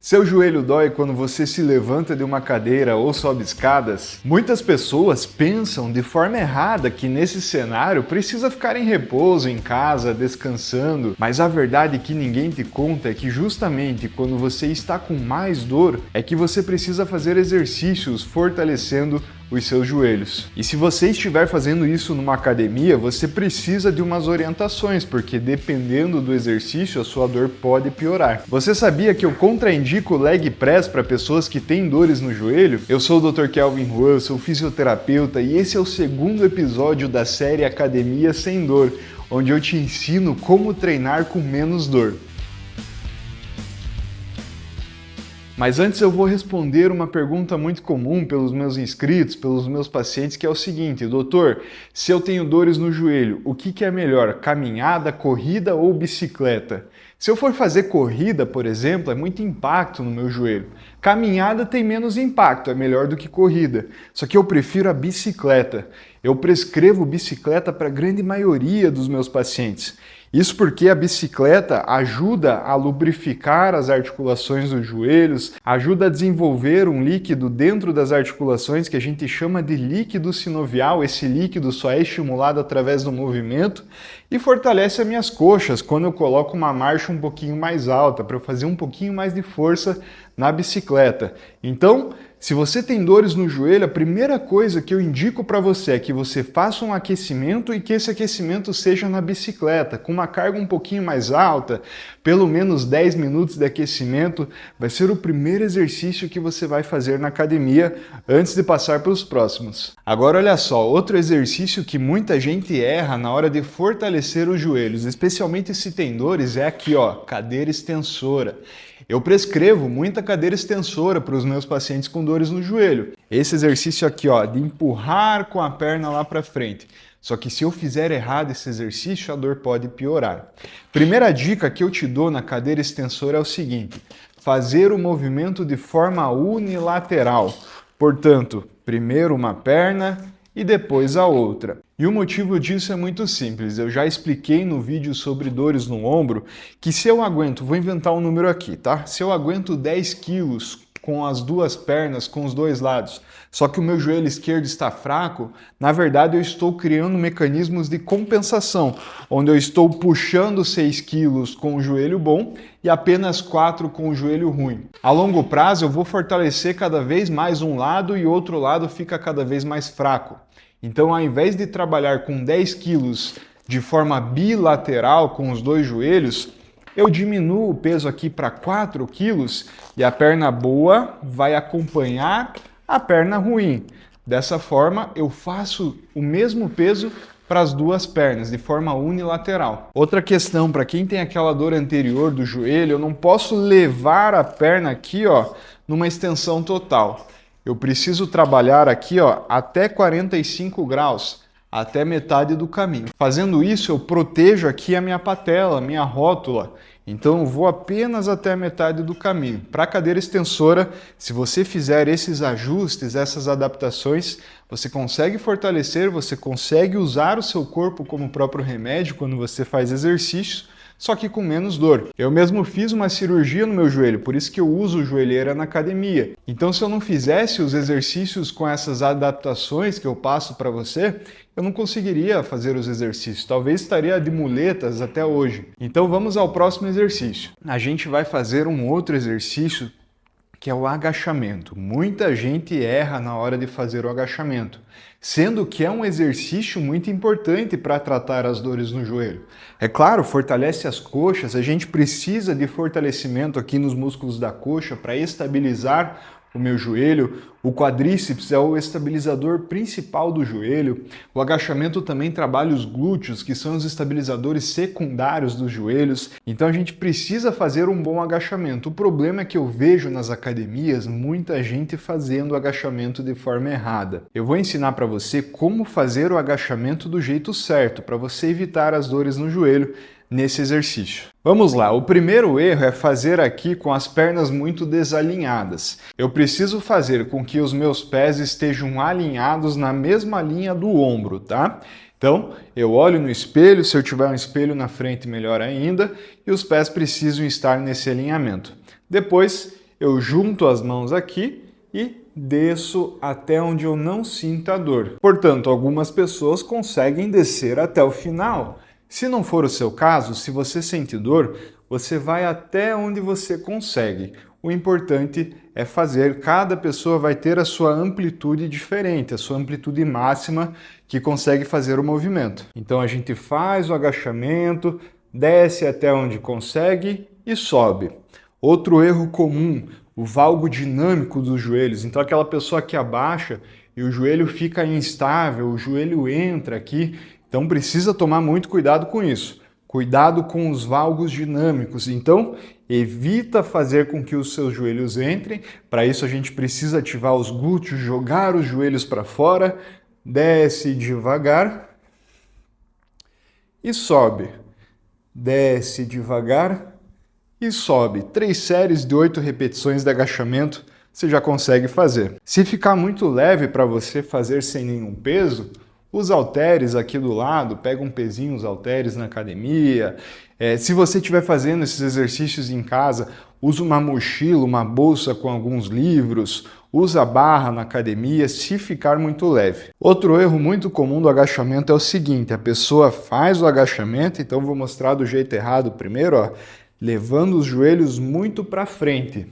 Seu joelho dói quando você se levanta de uma cadeira ou sobe escadas? Muitas pessoas pensam de forma errada que nesse cenário precisa ficar em repouso em casa, descansando, mas a verdade que ninguém te conta é que justamente quando você está com mais dor é que você precisa fazer exercícios fortalecendo os seus joelhos. E se você estiver fazendo isso numa academia, você precisa de umas orientações, porque dependendo do exercício, a sua dor pode piorar. Você sabia que eu contraindico o leg press para pessoas que têm dores no joelho? Eu sou o Dr. Kelvin Juan, sou fisioterapeuta e esse é o segundo episódio da série Academia Sem Dor, onde eu te ensino como treinar com menos dor. Mas antes eu vou responder uma pergunta muito comum pelos meus inscritos, pelos meus pacientes, que é o seguinte: doutor, se eu tenho dores no joelho, o que é melhor, caminhada, corrida ou bicicleta? Se eu for fazer corrida, por exemplo, é muito impacto no meu joelho. Caminhada tem menos impacto, é melhor do que corrida. Só que eu prefiro a bicicleta. Eu prescrevo bicicleta para a grande maioria dos meus pacientes. Isso porque a bicicleta ajuda a lubrificar as articulações dos joelhos, ajuda a desenvolver um líquido dentro das articulações que a gente chama de líquido sinovial. Esse líquido só é estimulado através do movimento e fortalece as minhas coxas quando eu coloco uma marcha um pouquinho mais alta, para eu fazer um pouquinho mais de força na bicicleta. Então, se você tem dores no joelho, a primeira coisa que eu indico para você é que você faça um aquecimento e que esse aquecimento seja na bicicleta, com uma carga um pouquinho mais alta, pelo menos 10 minutos de aquecimento, vai ser o primeiro exercício que você vai fazer na academia antes de passar para os próximos. Agora olha só, outro exercício que muita gente erra na hora de fortalecer os joelhos, especialmente se tem dores, é aqui ó, cadeira extensora. Eu prescrevo muita cadeira extensora para os meus pacientes com dores no joelho. Esse exercício aqui, ó, de empurrar com a perna lá para frente. Só que se eu fizer errado esse exercício, a dor pode piorar. Primeira dica que eu te dou na cadeira extensora é o seguinte: fazer o movimento de forma unilateral. Portanto, primeiro uma perna e depois a outra. E o motivo disso é muito simples. Eu já expliquei no vídeo sobre dores no ombro que se eu aguento, vou inventar um número aqui, tá? Se eu aguento 10 quilos com as duas pernas, com os dois lados, só que o meu joelho esquerdo está fraco, na verdade eu estou criando mecanismos de compensação, onde eu estou puxando 6 quilos com o joelho bom e apenas 4 com o joelho ruim. A longo prazo eu vou fortalecer cada vez mais um lado e o outro lado fica cada vez mais fraco. Então, ao invés de trabalhar com 10 quilos de forma bilateral com os dois joelhos, eu diminuo o peso aqui para 4 quilos e a perna boa vai acompanhar a perna ruim. Dessa forma, eu faço o mesmo peso para as duas pernas, de forma unilateral. Outra questão, para quem tem aquela dor anterior do joelho, eu não posso levar a perna aqui, ó, numa extensão total. Eu preciso trabalhar aqui, ó, até 45 graus, até metade do caminho. Fazendo isso, eu protejo aqui a minha patela, a minha rótula. Então, eu vou apenas até a metade do caminho. Para a cadeira extensora, se você fizer esses ajustes, essas adaptações, você consegue fortalecer, você consegue usar o seu corpo como próprio remédio quando você faz exercícios, só que com menos dor. Eu mesmo fiz uma cirurgia no meu joelho, por isso que eu uso joelheira na academia. Então, se eu não fizesse os exercícios com essas adaptações que eu passo para você, eu não conseguiria fazer os exercícios. Talvez estaria de muletas até hoje. Então, vamos ao próximo exercício. A gente vai fazer um outro exercício que é o agachamento. Muita gente erra na hora de fazer o agachamento, sendo que é um exercício muito importante para tratar as dores no joelho. É claro, fortalece as coxas, a gente precisa de fortalecimento aqui nos músculos da coxa para estabilizar o meu joelho. O quadríceps é o estabilizador principal do joelho. O agachamento também trabalha os glúteos, que são os estabilizadores secundários dos joelhos. Então a gente precisa fazer um bom agachamento. O problema é que eu vejo nas academias muita gente fazendo o agachamento de forma errada. Eu vou ensinar para você como fazer o agachamento do jeito certo, para você evitar as dores no joelho nesse exercício. Vamos lá, o primeiro erro é fazer aqui com as pernas muito desalinhadas. Eu preciso fazer com que os meus pés estejam alinhados na mesma linha do ombro, tá? Então, eu olho no espelho, se eu tiver um espelho na frente, melhor ainda, e os pés precisam estar nesse alinhamento. Depois, eu junto as mãos aqui e desço até onde eu não sinta a dor. Portanto, algumas pessoas conseguem descer até o final. Se não for o seu caso, se você sente dor, você vai até onde você consegue. O importante é fazer, cada pessoa vai ter a sua amplitude diferente, a sua amplitude máxima que consegue fazer o movimento. Então a gente faz o agachamento, desce até onde consegue e sobe. Outro erro comum, o valgo dinâmico dos joelhos. Então aquela pessoa que abaixa e o joelho fica instável, o joelho entra aqui. Então precisa tomar muito cuidado com isso. Cuidado com os valgos dinâmicos. Então evita fazer com que os seus joelhos entrem. Para isso a gente precisa ativar os glúteos, jogar os joelhos para fora. Desce devagar e sobe. Desce devagar e sobe. 3 séries de 8 repetições de agachamento você já consegue fazer. Se ficar muito leve para você fazer sem nenhum peso, os halteres aqui do lado, pega um pezinho, os halteres na academia. Se você estiver fazendo esses exercícios em casa, usa uma mochila, uma bolsa com alguns livros, usa a barra na academia, se ficar muito leve. Outro erro muito comum do agachamento é o seguinte, a pessoa faz o agachamento, então vou mostrar do jeito errado primeiro, ó, levando os joelhos muito para frente.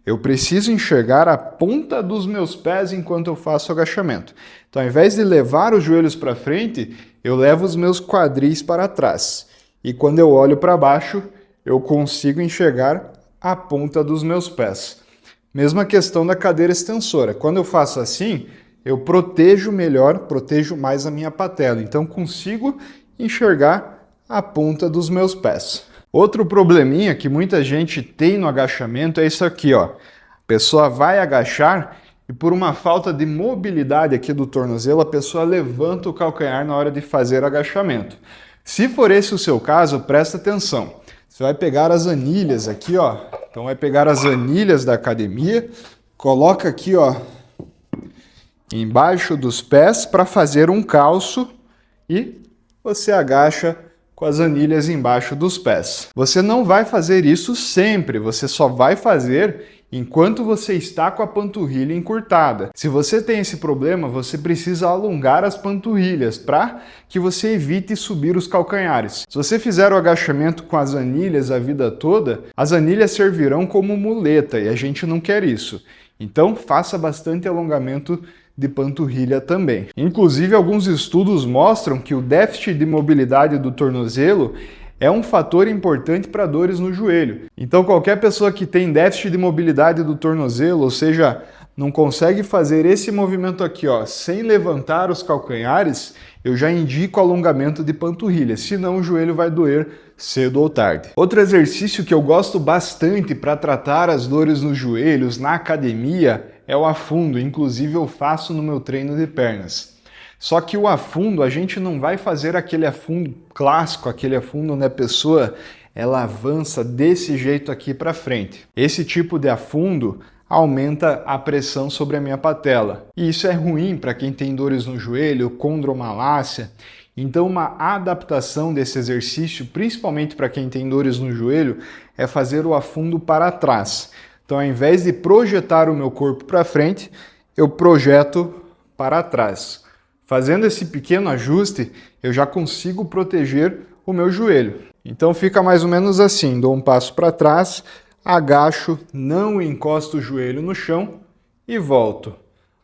Eu preciso enxergar a ponta dos meus pés enquanto eu faço o agachamento. Então, ao invés de levar os joelhos para frente, eu levo os meus quadris para trás. E quando eu olho para baixo, eu consigo enxergar a ponta dos meus pés. Mesma questão da cadeira extensora. Quando eu faço assim, eu protejo melhor, protejo mais a minha patela. Então, consigo enxergar a ponta dos meus pés. Outro probleminha que muita gente tem no agachamento é isso aqui, ó. A pessoa vai agachar e por uma falta de mobilidade aqui do tornozelo, a pessoa levanta o calcanhar na hora de fazer o agachamento. Se for esse o seu caso, presta atenção. Você vai pegar as anilhas aqui, ó. Então vai pegar as anilhas da academia, coloca aqui, ó, embaixo dos pés para fazer um calço e você agacha com as anilhas embaixo dos pés. Você não vai fazer isso sempre, você só vai fazer enquanto você está com a panturrilha encurtada. Se você tem esse problema, você precisa alongar as panturrilhas para que você evite subir os calcanhares. Se você fizer o agachamento com as anilhas a vida toda, as anilhas servirão como muleta e a gente não quer isso. Então faça bastante alongamento de panturrilha também. Inclusive, alguns estudos mostram que o déficit de mobilidade do tornozelo é um fator importante para dores no joelho. Então, qualquer pessoa que tem déficit de mobilidade do tornozelo, ou seja, não consegue fazer esse movimento aqui, ó, sem levantar os calcanhares, eu já indico alongamento de panturrilha, senão o joelho vai doer cedo ou tarde. Outro exercício que eu gosto bastante para tratar as dores nos joelhos na academia é o afundo, inclusive eu faço no meu treino de pernas. Só que o afundo, a gente não vai fazer aquele afundo clássico, aquele afundo onde a pessoa ela avança desse jeito aqui para frente. Esse tipo de afundo aumenta a pressão sobre a minha patela. E isso é ruim para quem tem dores no joelho, condromalácia. Então uma adaptação desse exercício, principalmente para quem tem dores no joelho, é fazer o afundo para trás. Então, ao invés de projetar o meu corpo para frente, eu projeto para trás. Fazendo esse pequeno ajuste, eu já consigo proteger o meu joelho. Então, fica mais ou menos assim, dou um passo para trás, agacho, não encosto o joelho no chão e volto.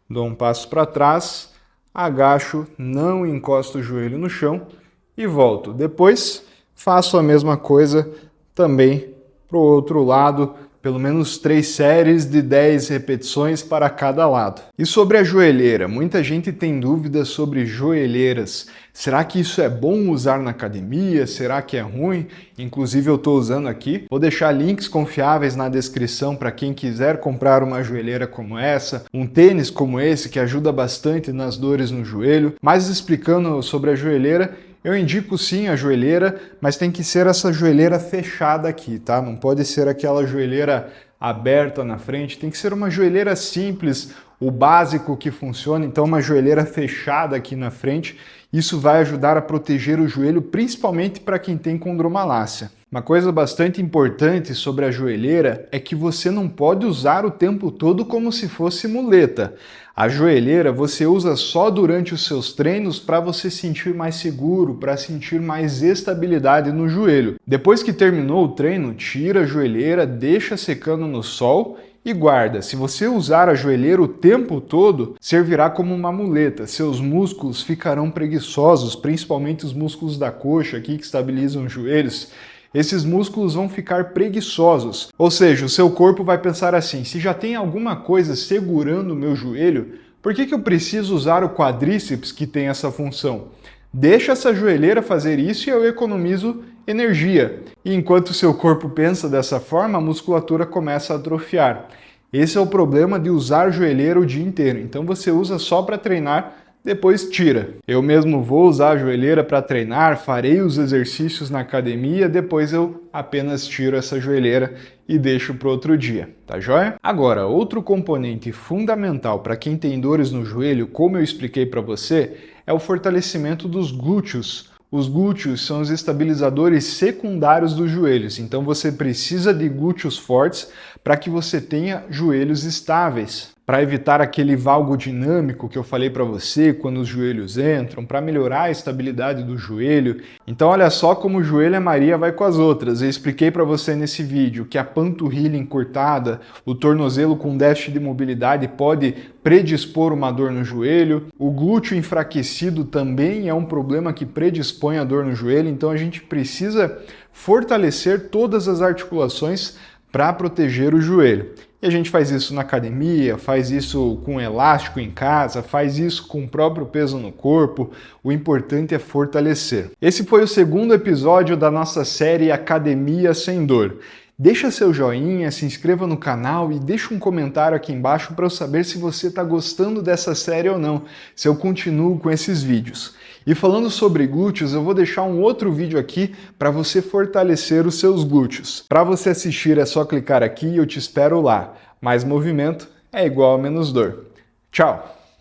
Dou um passo para trás, agacho, não encosto o joelho no chão e volto. Depois, faço a mesma coisa também para o outro lado, pelo menos 3 séries de 10 repetições para cada lado. E sobre a joelheira, muita gente tem dúvidas sobre joelheiras. Será que isso é bom usar na academia? Será que é ruim? Inclusive eu estou usando aqui. Vou deixar links confiáveis na descrição para quem quiser comprar uma joelheira como essa, um tênis como esse que ajuda bastante nas dores no joelho. Mas explicando sobre a joelheira, eu indico sim a joelheira, mas tem que ser essa joelheira fechada aqui, tá? Não pode ser aquela joelheira aberta na frente, tem que ser uma joelheira simples, o básico que funciona, então uma joelheira fechada aqui na frente. Isso vai ajudar a proteger o joelho, principalmente para quem tem condromalácia. Uma coisa bastante importante sobre a joelheira é que você não pode usar o tempo todo como se fosse muleta. A joelheira você usa só durante os seus treinos para você sentir mais seguro, para sentir mais estabilidade no joelho. Depois que terminou o treino, tira a joelheira, deixa secando no sol e guarda. Se você usar a joelheira o tempo todo, servirá como uma muleta. Seus músculos ficarão preguiçosos, principalmente os músculos da coxa aqui que estabilizam os joelhos. Esses músculos vão ficar preguiçosos. Ou seja, o seu corpo vai pensar assim: se já tem alguma coisa segurando o meu joelho, por que eu preciso usar o quadríceps que tem essa função? Deixa essa joelheira fazer isso e eu economizo energia. E enquanto o seu corpo pensa dessa forma, a musculatura começa a atrofiar. Esse é o problema de usar joelheira o dia inteiro. Então você usa só para treinar, depois tira. Eu mesmo vou usar a joelheira para treinar, farei os exercícios na academia, depois eu apenas tiro essa joelheira e deixo para outro dia, tá joia? Agora, outro componente fundamental para quem tem dores no joelho, como eu expliquei para você, é o fortalecimento dos glúteos. Os glúteos são os estabilizadores secundários dos joelhos, então você precisa de glúteos fortes para que você tenha joelhos estáveis. Para evitar aquele valgo dinâmico que eu falei para você quando os joelhos entram, para melhorar a estabilidade do joelho. Então olha só como o joelho é Maria vai com as outras. Eu expliquei para você nesse vídeo que a panturrilha encurtada, o tornozelo com déficit de mobilidade pode predispor uma dor no joelho. O glúteo enfraquecido também é um problema que predispõe a dor no joelho, então a gente precisa fortalecer todas as articulações para proteger o joelho. E a gente faz isso na academia, faz isso com elástico em casa, faz isso com o próprio peso no corpo. O importante é fortalecer. Esse foi o segundo episódio da nossa série Academia Sem Dor. Deixa seu joinha, se inscreva no canal e deixa um comentário aqui embaixo para eu saber se você está gostando dessa série ou não, se eu continuo com esses vídeos. E falando sobre glúteos, eu vou deixar um outro vídeo aqui para você fortalecer os seus glúteos. Para você assistir é só clicar aqui e eu te espero lá. Mais movimento é igual a menos dor. Tchau!